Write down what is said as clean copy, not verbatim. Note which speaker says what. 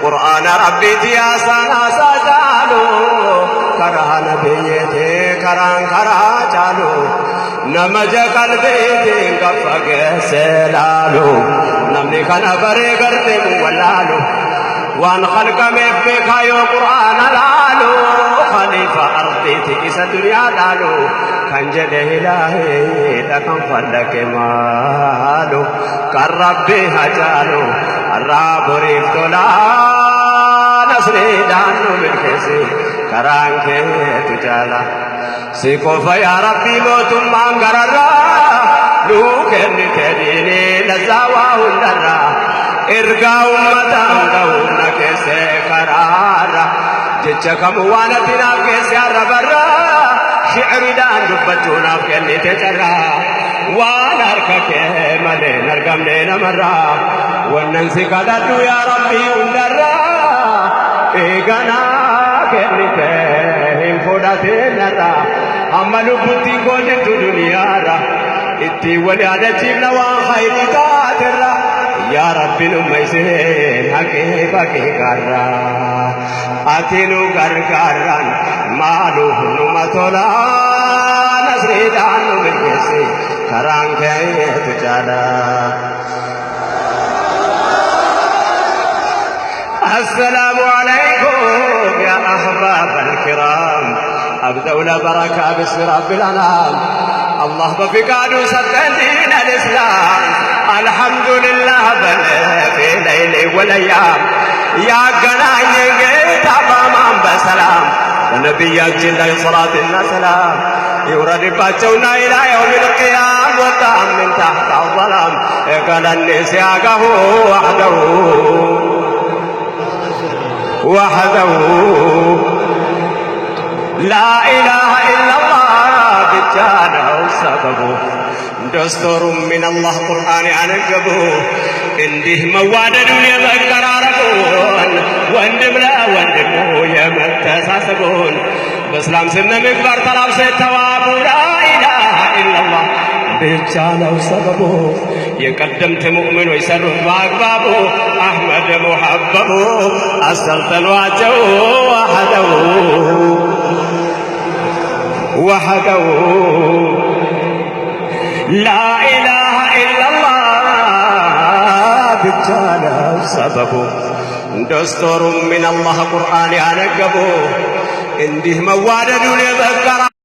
Speaker 1: قرآن ربيتي يا سانا سجالو كرها نبيتي كران كرها جالو نمج قلبيتي قفق سلالو نمني كان بري قرتي مولالو وان خلق مبك يا قرآن لالو خليفة أرضيتي إسا الدنيا لالو كان جده إلهي لكم فلك مالو كان ربي هجالو الراب ريفتولا نصري دانو من كسي كرانك تجالا سيكوف يا ربي موتم مانغرارا لوكن تديني لزاواه النرا إرقا أمتان كسي كرارا جتشكم وانتنا كسي ربرا شعر دان دبتونا كني تجرا وانا اركك مالي نرقم لنا مرا وننسي قدرتو يا ربي وندرا إيقنا كني تهم فوداتي نرا عملو بطي قوجة دنيا را اتي ولي عدتي نوان خيري تاترا يا ربي نميسين حقي بقي قرا أتنو قرقران مالو نمتولا نسري دانو بالكسي كران كي تجالا السلام عليكم يا أحباب الكرام أبدأ بركة باسم رب الأنام الله بفقاده سدن دين الإسلام الحمد لله بل في ليل والأيام يا قناعي قيت أمام بسلام ونبياتنا الله صلاة السلام يورد باتونا إلى يوم القيام وطعم من تحت الظلام قال النسياقه وحده لا إله إلا الله بجانه سببه دستور من الله قرآن عنقبه እንዲህ መዋደዱን የመቀራረቡን ወንድም ለወንድሙ የመተሳሰቡን በእስላም ስነ ምግባር ተላብሰው የተዋቡ ላኢላሃ ኢላላህ ብቻ ነው ሰበቡ የቀደምት ሙእሚኖች ሰሩት በአግባቡ አሕመድ ሙሐበቡ አሰልጠኗቸው ወሐደው ላኢላሃ ኢላላህ ብቻለው ሰበቡ ደስቶሩ ሚነላህ ቁርአን ያነገቡ እንዲህ መዋደዱን የበቀራ